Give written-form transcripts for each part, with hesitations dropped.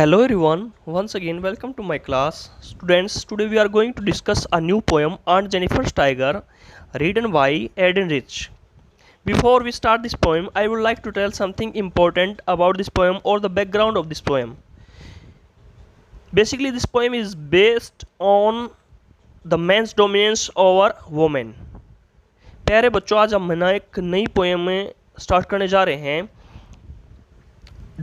Hello everyone, once again welcome to my class. Students, today we are going to discuss a new poem, Aunt Jennifer's Tiger, written by Eden Rich. Before we start this poem, I would like to tell something important about this poem or the background of this poem. Basically, this poem is based on the man's dominance over women. प्यारे बच्चों, आज हम ना एक नई poem start करने जा रहे हैं।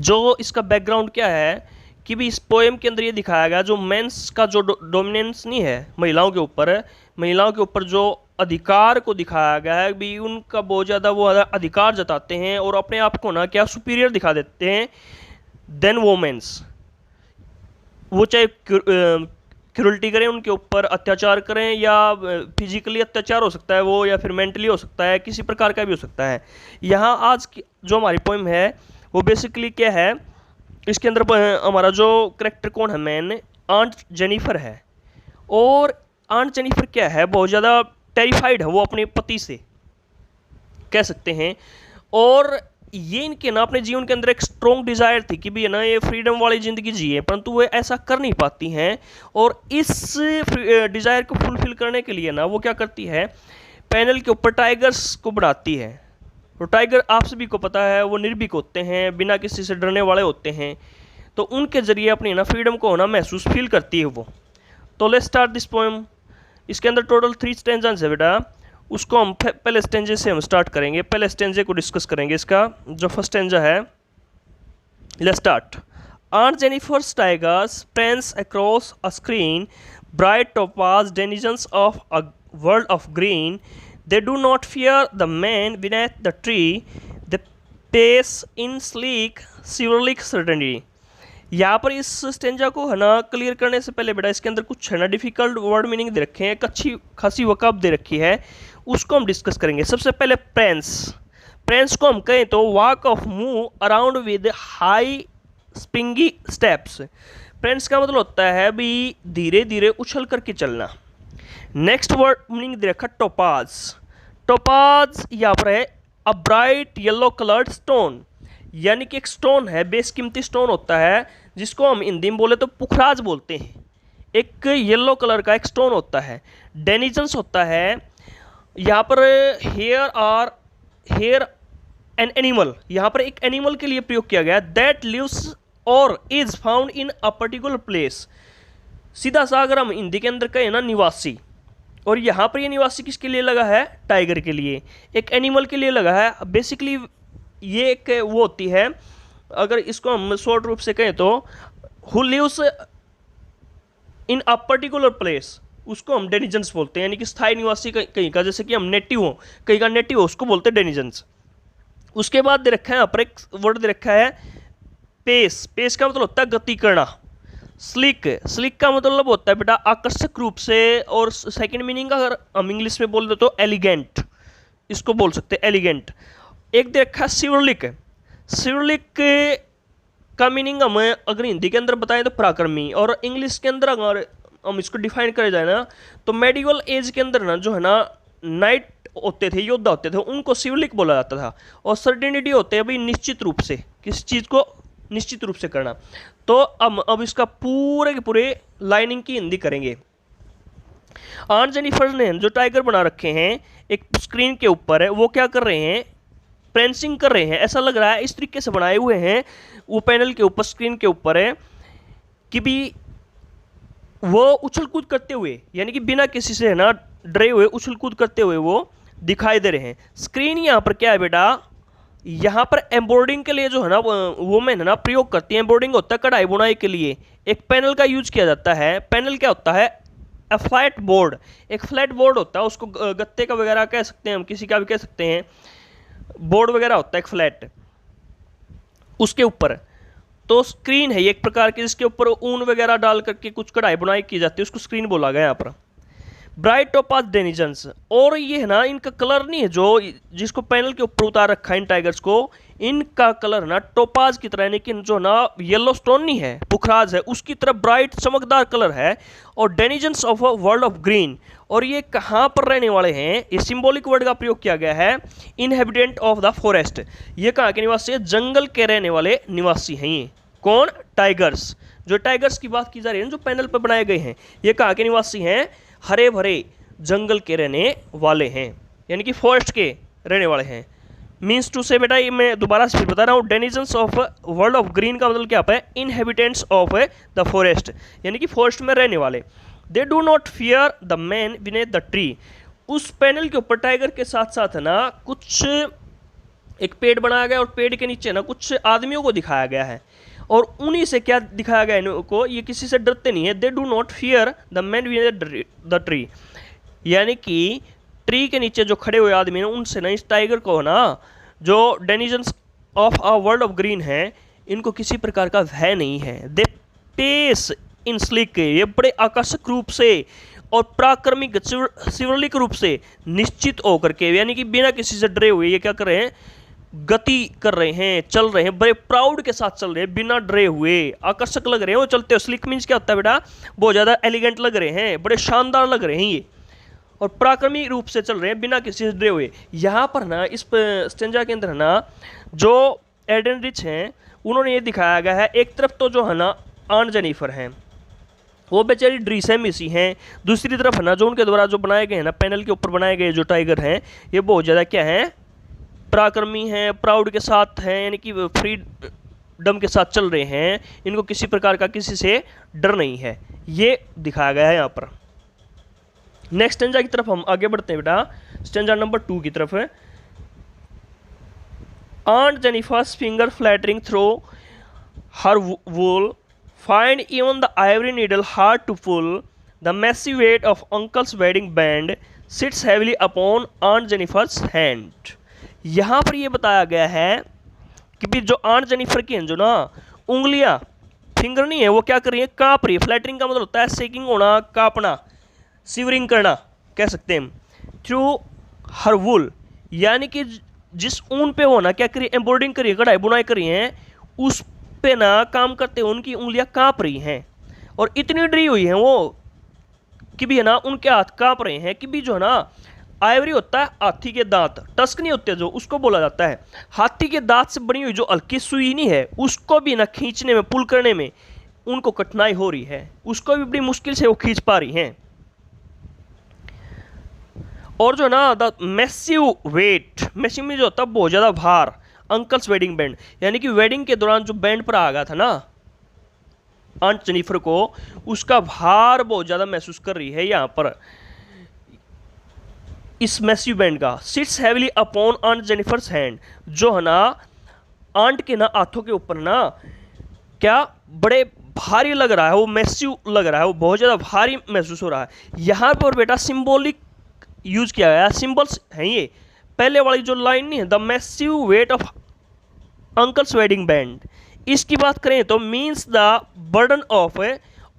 जो इसका बैकग्राउंड क्या है कि भी इस पोएम के अंदर ये दिखाया गया जो मेंस का जो डोमिनेंस नहीं है महिलाओं के ऊपर, महिलाओं के ऊपर जो अधिकार को दिखाया गया है भी उनका बहुत ज़्यादा वो अधिकार जताते हैं और अपने आप को ना क्या सुपीरियर दिखा देते हैं देन वोमेंस। वो चाहे क्रूरल्टी करें, उनके ऊपर अत्याचार करें, या फिजिकली अत्याचार हो सकता है वो, या फिर मेंटली हो सकता है, किसी प्रकार का भी हो सकता है। यहाँ आज की जो हमारी पोएम है वो बेसिकली क्या है, इसके अंदर हमारा जो करेक्टर कौन है, मैन आंट जेनिफर है। और आंट जेनिफर क्या है, बहुत ज़्यादा टेरिफाइड है वो अपने पति से कह सकते हैं। और ये इनके ना अपने जीवन के अंदर एक स्ट्रॉन्ग डिज़ायर थी कि भी है ना ये फ्रीडम वाली ज़िंदगी जिए, परंतु वो ऐसा कर नहीं पाती हैं। और इस डिज़ायर को फुलफिल करने के लिए ना वो क्या करती है, पैनल के ऊपर टाइगर्स को बढ़ाती है। तो टाइगर आप सभी को पता है वो निर्भीक होते हैं, बिना किसी से डरने वाले होते हैं, तो उनके ज़रिए अपनी ना फ्रीडम को होना महसूस फील करती है वो। तो लेट्स स्टार्ट दिस पोएम। इसके अंदर टोटल 3 स्टेंजास है बेटा, उसको हम पहले स्टेंजे से हम स्टार्ट करेंगे, पहले स्टेंजे को डिस्कस करेंगे। इसका जो फर्स्ट स्टेंजा है, let's start. Aunt Jennifer's tigers prance across a screen, bright topaz denizens of a world of green. They do not fear the man beneath the tree. They pace in sleek, chivalric certainty. यहाँ पर इस stanza को है ना clear करने से पहले बेटा इसके अंदर कुछ है ना डिफिकल्ट वर्ड मीनिंग दे रखे हैं, एक अच्छी खासी वकाब दे रखी है, उसको हम डिस्कस करेंगे। सबसे पहले प्रेंस। प्रेंस को हम कहें तो walk of move around with high springy steps. Prance का मतलब होता है भी धीरे धीरे उछल करके चलना। नेक्स्ट वर्ड मीनिंग दे रखा टोपाज। टोपाज यहाँ पर है a bright yellow coloured stone, यानी कि एक स्टोन है, बेशकीमती स्टोन होता है जिसको हम हिंदी में बोले तो पुखराज बोलते हैं। एक येलो कलर का एक स्टोन होता है। डेनिजन्स होता है यहाँ पर हेयर एन एनिमल, यहाँ पर एक एनिमल के लिए प्रयोग किया गया, दैट लिव्स और is found in a particular place. सीधा सा अगर हम हिंदी के अंदर कहें ना निवासी, और यहाँ पर ये निवासी किसके लिए लगा है, टाइगर के लिए, एक एनिमल के लिए लगा है। बेसिकली ये एक वो होती है, अगर इसको हम शॉर्ट रूप से कहें तो who lives in a particular place, उसको हम डेनिजन्स बोलते हैं, यानी कि स्थायी निवासी कहीं का, जैसे कि हम नेटिव हो, कहीं का नेटिव हो, उसको बोलते हैं डेनिजन्स। उसके बाद दे रखा है यहाँ पर एक वर्ड दे रखा है पेस। पेस का मतलब होता है गति करना। स्लिक, स्लिक का मतलब होता है बेटा आकर्षक रूप से, और सेकंड मीनिंग अगर हम इंग्लिश में बोल दे तो एलिगेंट, इसको बोल सकते हैं एलिगेंट। एक दे रखा है शिवरलिक। शिवरलिक का मीनिंग हम अगर हिंदी के अंदर बताएं तो पराक्रमी, और इंग्लिश के अंदर अगर हम इसको डिफाइन करे जाए ना तो मेडिवल एज के अंदर ना जो है ना नाइट होते थे, योद्धा होते थे, उनको शिवरलिक बोला जाता था। और सर्टेनिटी होते हैं भाई निश्चित रूप से, किसी चीज़ को निश्चित रूप से करना। तो अब इसका पूरे के पूरे लाइनिंग की हिंदी करेंगे। आंट जेनिफर ने जो टाइगर बना रखे हैं एक स्क्रीन के ऊपर है, वो क्या कर रहे हैं, प्रेंसिंग कर रहे हैं। ऐसा लग रहा है इस तरीके से बनाए हुए हैं वो पैनल के ऊपर, स्क्रीन के ऊपर है कि भी वो उछल कूद करते हुए, यानी कि बिना किसी से है ना डरे हुए उछल कूद करते हुए वो दिखाई दे रहे हैं। स्क्रीन यहाँ पर क्या है बेटा, यहाँ पर एम्ब्रॉयडिंग के लिए जो है ना वोमेन है ना प्रयोग करती है। एम्ब्रॉयडिंग होता है कढ़ाई बुनाई के लिए, एक पैनल का यूज किया जाता है। पैनल क्या होता है, अ फ्लैट बोर्ड, एक फ्लैट बोर्ड होता है, उसको गत्ते का वगैरह कह सकते हैं हम, किसी का भी कह सकते हैं, बोर्ड वगैरह होता है एक फ्लैट, उसके ऊपर तो स्क्रीन है ये एक प्रकार की, जिसके ऊपर ऊन वगैरह डाल करके कुछ कढ़ाई बुनाई की जाती है, उसको स्क्रीन बोला गया यहाँ पर। ब्राइट टोपाज डेनिजन्स, और ये है ना इनका कलर नहीं है जो जिसको पैनल के ऊपर उतार रखा है इन टाइगर्स को, इनका कलर ना टोपाज की तरह, लेकिन जो ना येलो स्टोन नहीं है, पुखराज है, उसकी तरह ब्राइट चमकदार कलर है। और denizens of a world of green, और ये कहाँ पर रहने वाले हैं, ये सिंबॉलिक वर्ड का प्रयोग किया गया है, इनहेबिटेंट ऑफ द फॉरेस्ट, ये कहाँ के निवासी है, जंगल के रहने वाले निवासी हैं ये। कौन, टाइगर्स। जो टाइगर्स की बात की जा रही है जो पैनल पर बनाए गए हैं, ये कहाँ के निवासी हैं? हरे भरे जंगल के रहने वाले हैं, यानी कि फॉरेस्ट के रहने वाले हैं। मीन्स टू से बेटा, ये मैं दोबारा से बता रहा हूँ, denizens of world of green का मतलब क्या है? इनहेबिटेंट्स ऑफ द फॉरेस्ट, यानी कि फॉरेस्ट में रहने वाले। They do not fear the man beneath the tree. उस पैनल के ऊपर टाइगर के साथ साथ है ना कुछ एक पेड़ बनाया गया और पेड़ के नीचे ना कुछ आदमियों को दिखाया गया है, और उन्हीं से क्या दिखाया गया इनको, ये किसी से डरते नहीं है। They do not fear the man beneath the tree, यानी कि ट्री के नीचे जो खड़े हुए आदमी हैं उनसे ना इस टाइगर को ना, जो denizens of a world of green है, इनको किसी प्रकार का भय नहीं है। दे पेस इन स्लिक, ये बड़े आकर्षक रूप से और पराक्रमिक शिवलिक रूप से निश्चित होकर के, यानी कि बिना किसी से डरे हुए ये क्या कर रहे हैं? गति कर रहे हैं, चल रहे हैं, बड़े प्राउड के साथ चल रहे हैं, बिना डरे हुए, आकर्षक लग रहे हैं वो चलते हो। स्लिक मीन्स क्या होता है बेटा? बहुत ज़्यादा एलिगेंट लग रहे हैं, बड़े शानदार लग रहे हैं ये, और पराक्रमी रूप से चल रहे हैं बिना किसी से डरे हुए। यहाँ पर ना इस स्टेंजा के अंदर ना जो एडन रिच हैं उन्होंने ये दिखाया गया है, एक तरफ तो जो है ना आन जेनिफर हैं, वो बेचारी ड्रीसेमी सी हैं, दूसरी तरफ है ना जो उनके द्वारा जो बनाए गए हैं ना पैनल के ऊपर बनाए गए जो टाइगर हैं, ये बहुत ज़्यादा क्या हैं? पराक्रमी हैं, प्राउड के साथ हैं, यानी कि फ्रीडम के साथ चल रहे हैं, इनको किसी प्रकार का किसी से डर नहीं है, ये दिखाया गया है यहाँ पर। नेक्स्ट स्टेंजा की तरफ हम आगे बढ़ते हैं बेटा, स्टेंजा नंबर 2 की तरफ है। Aunt Jennifer's finger fluttering through her wool, find even the ivory needle hard to pull. The massive weight of Uncle's wedding band sits heavily upon Aunt Jennifer's hand. यहाँ पर ये बताया गया है कि भी जो आंट जेनिफर की हैं जो ना उंगलियां, फिंगर नहीं है, वो क्या कर रही है? काँप रही है। फ्लैटरिंग का मतलब होता है शेकिंग होना, काँपना, सिवरिंग करना कह सकते हैं। थ्रू हर वूल, यानी कि जिस ऊन पे वो ना क्या करिए? एम्ब्रॉयडिंग करिए, कढ़ाई बुनाई करी है, उस पे ना काम करते हुए उनकी उंगलियां काँप रही हैं, और इतनी डरी हुई हैं वो कि भी है ना उनके हाथ काँप रहे हैं कि भी जो है ना आइवरी होता है हाथी के दांत, टस्क नहीं होते जो, उसको बोला जाता है। हाथी के दांत से बनी हुई जो हल्की सुई नहीं है, उसको भी ना खींचने में, पुल करने में उनको कठिनाई हो रही है, उसको भी बड़ी मुश्किल से वो खींच पा रही हैं। और जो ना द मैसिव वेट, मैसिव में जो होता है बहुत ज़्यादा भार, अंकल्स वेडिंग बैंड, यानी कि वेडिंग के दौरान जो बैंड पर आ गया था ना आंट जेनिफर को, उसका भार बहुत ज़्यादा महसूस कर रही है यहाँ पर इस मैसिव बैंड का। Sits heavily upon aunt Jennifer's hand, जो है ना आंट के ना हाथों के ऊपर ना क्या बड़े भारी लग रहा है, वो मैसिव लग रहा है, वो बहुत ज़्यादा भारी महसूस हो रहा है। यहाँ पर बेटा सिंबॉलिक यूज किया गया, सिंबल्स हैं ये। पहले वाली जो लाइन नहीं है, the massive weight of uncle's wedding band, इसकी बात करें तो means the burden of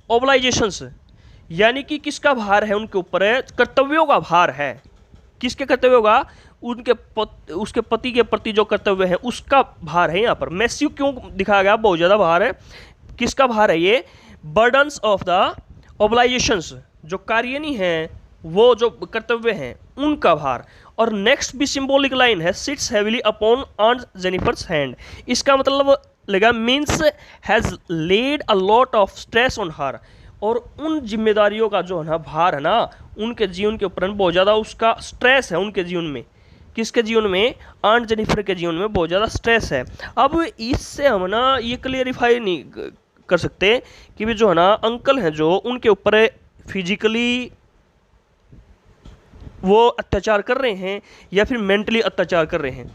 obligations, यानी कि किसका भार है उनके ऊपर? है कर्तव्यों का भार है। किसके कर्तव्यों का? उसके पति के प्रति जो कर्तव्य है उसका भार है यहाँ पर। मैसिव क्यों दिखाया गया? बहुत ज़्यादा भार है। किसका भार है ये? बर्डन्स ऑफ द ऑब्लाइजेशंस, जो कार्य नहीं है, वो जो कर्तव्य हैं उनका भार। और नेक्स्ट भी सिंबॉलिक लाइन है, sits heavily upon aunt Jennifer's hand, इसका मतलब लगा means has led a lot of stress on her, और उन जिम्मेदारियों का जो है ना भार है ना उनके जीवन के ऊपर बहुत ज़्यादा उसका स्ट्रेस है उनके जीवन में। किसके जीवन में? आंट जेनिफर के जीवन में बहुत ज़्यादा स्ट्रेस है। अब इससे हम ना ये क्लियरिफाई नहीं कर सकते कि भी जो है ना अंकल हैं जो उनके ऊपर फिजिकली वो अत्याचार कर रहे हैं या फिर मेंटली अत्याचार कर रहे हैं।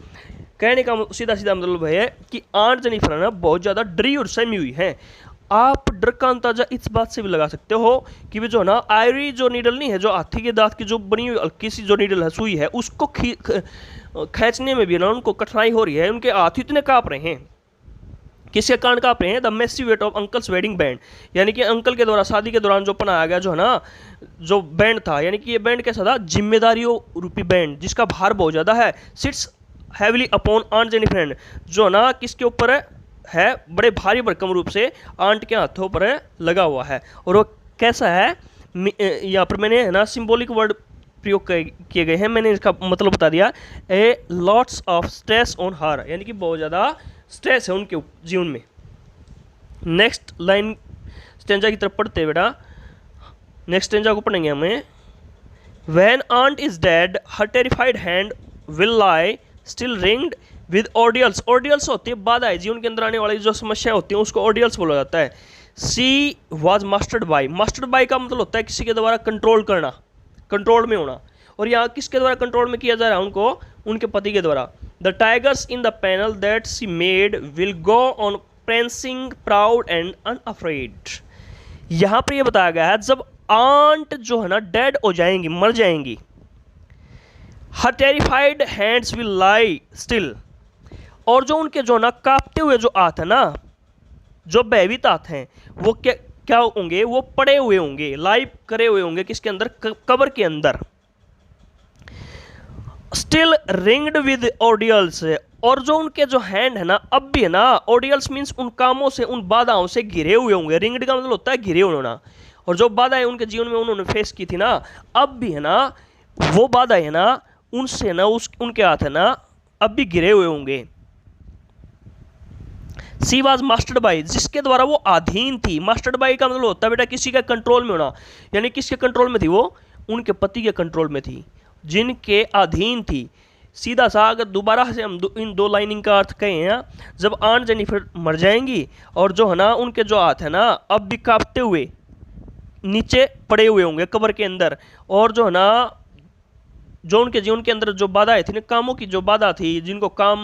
कहने का सीधा सीधा मतलब है कि आंट जेनिफर ना बहुत ज़्यादा डरी और सहमी हुई हैं। आप डर का अंदाजा इस बात से भी लगा सकते हो कि भी जो है ना आयरी जो नीडल नहीं है, जो हाथी के दांत की जो बनी हुई हल्की सी जो नीडल है, सुई है, उसको खींचने में भी ना उनको कठिनाई हो रही है। उनके हाथ इतने काँप रहे हैं। किसके कारण काँप रहे हैं? The massive weight of uncle's wedding band, यानी कि अंकल के द्वारा शादी के दौरान जो बनाया गया जो है ना जो बैंड था, यानी कि ये बैंड कैसा था? जिम्मेदारियों रूपी बैंड, जिसका भार बहुत ज़्यादा है। Sits heavily upon aunt Jennifer, जो ना किसके ऊपर है? बड़े भारी भरकम रूप से आंट के हाथों पर लगा हुआ है। और वो कैसा है? यहाँ पर मैंने है ना सिंबॉलिक वर्ड प्रयोग किए गए हैं, मैंने इसका मतलब बता दिया। ए लॉट्स ऑफ स्ट्रेस ऑन हर, यानी कि बहुत ज़्यादा स्ट्रेस है उनके जीवन में। नेक्स्ट लाइन स्टेंजा की तरफ पढ़ते हैं बेटा। नेक्स्ट स्टेंजा को पढ़ेंगे हमें। When aunt is dead, her terrified hand will lie still ringed with ordeals. Ordeals होती है बाधाएं, जीवन के अंदर आने वाली जो समस्याएं होती हैं उसको ordeals बोला जाता है। She was mastered by. Mastered by का मतलब होता है किसी के द्वारा कंट्रोल करना, कंट्रोल में होना। और यहाँ किसके द्वारा कंट्रोल में किया जा रहा है उनको? उनके पति के द्वारा। The tigers in the panel that she made will go on prancing proud and unafraid. यहाँ पर ये बताया गया है जब आंट जो है ना डेड हो जाएंगी, मर जाएंगी, हर terrified hands will lie still, और जो उनके जो ना कांपते हुए जो हाथ है ना, जो भयभीत हाथ हैं, वो क्या होंगे? वो पड़े हुए होंगे, लाइव करे हुए होंगे किसके अंदर? कब्र के अंदर। स्टिल रिंग्ड विद ऑडियल्स, और जो उनके जो हैंड है ना अब भी है ना, ऑडियल्स मीन्स उन कामों से, उन बाधाओं से घिरे हुए होंगे। रिंग्ड का मतलब होता है घिरे हुए होना। और जो बाधाएं उनके जीवन में उन्होंने फेस की थी ना, अब भी है ना वो बाधाएं है ना, उनसे ना उनके हाथ है ना अब भी घिरे हुए होंगे। सी वाज मास्टर्ड बाई, जिसके द्वारा वो अधीन थी। मास्टर्ड बाई का मतलब होता है बेटा किसी का कंट्रोल में होना, यानी किसके कंट्रोल में थी वो? उनके पति के कंट्रोल में थी, जिनके अधीन थी। सीधा सा अगर दोबारा से हम इन दो लाइनिंग का अर्थ कहें हैं, जब आंट जेनिफर मर जाएंगी और जो है ना उनके जो हाथ है ना अब भी कांपते हुए नीचे पड़े हुए होंगे कब्र के अंदर, और जो है ना जो उनके जीवन के अंदर जो बाधाएं थी ना, कामों की जो बाधा थी, जिनको काम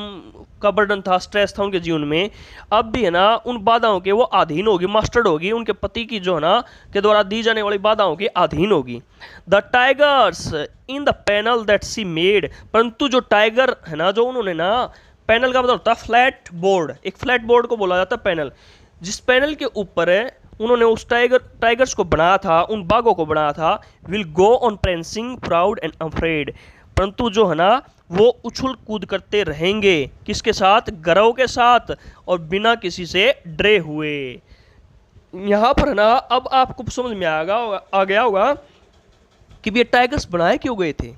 का बर्डन था, स्ट्रेस था उनके जीवन में, अब भी है ना उन बाधाओं के वो अधीन होगी, मास्टर्ड होगी, उनके पति की जो है ना के द्वारा दी जाने वाली बाधाओं के अधीन होगी। The tigers in the panel that C made, परंतु जो टाइगर है ना, जो उन्होंने ना, पैनल का मतलब होता है फ्लैट बोर्ड, एक फ्लैट बोर्ड को बोला जाता है पैनल। जिस पैनल के ऊपर उन्होंने उस टाइगर्स को बनाया था, उन बाघों को बनाया था, will go on prancing proud and afraid, परंतु जो है ना वो उछल कूद करते रहेंगे, किसके साथ? गर्व के साथ, और बिना किसी से डरे हुए। यहाँ पर है ना अब आपको समझ में आ गया होगा कि ये टाइगर्स बनाए क्यों गए थे।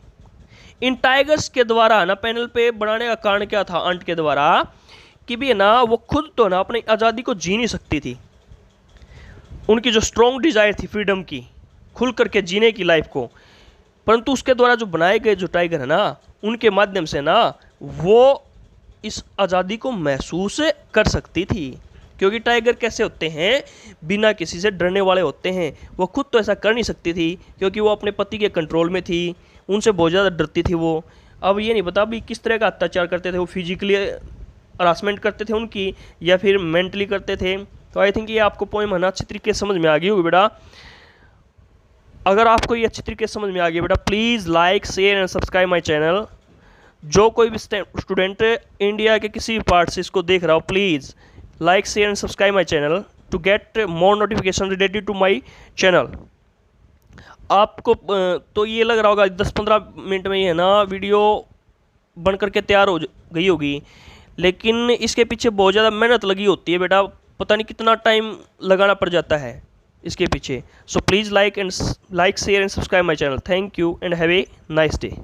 इन टाइगर्स के द्वारा है ना पैनल पे बनाने का कारण क्या था आंट के द्वारा? कि भी है ना वो खुद तो ना अपनी आज़ादी को जी नहीं सकती थी, उनकी जो स्ट्रॉन्ग डिज़ायर थी फ्रीडम की, खुल करके जीने की लाइफ को, परंतु उसके द्वारा जो बनाए गए जो टाइगर है ना, उनके माध्यम से ना वो इस आज़ादी को महसूस कर सकती थी। क्योंकि टाइगर कैसे होते हैं? बिना किसी से डरने वाले होते हैं। वो खुद तो ऐसा कर नहीं सकती थी क्योंकि वो अपने पति के कंट्रोल में थी, उनसे बहुत ज़्यादा डरती थी वो। अब ये नहीं पता अभी किस तरह का अत्याचार करते थे वो, फिजिकली हरासमेंट करते थे उनकी या फिर मेंटली करते थे। तो आई थिंक ये आपको पोएम है ना अच्छी तरीके से समझ में आ गई होगी बेटा। अगर आपको ये अच्छी तरीके से समझ में आ गया बेटा, please like share and subscribe my channel. जो कोई भी स्टूडेंट इंडिया के किसी भी पार्ट से इसको देख रहा हो, please like share and subscribe my channel to get more notification related to my channel. आपको तो ये लग रहा होगा 10-15 मिनट में ये है ना वीडियो बन करके तैयार हो गई होगी, लेकिन इसके पीछे बहुत ज़्यादा मेहनत लगी होती है बेटा, पता नहीं कितना टाइम लगाना पड़ जाता है इसके पीछे। So please like share and subscribe my channel. Thank you and have a nice day.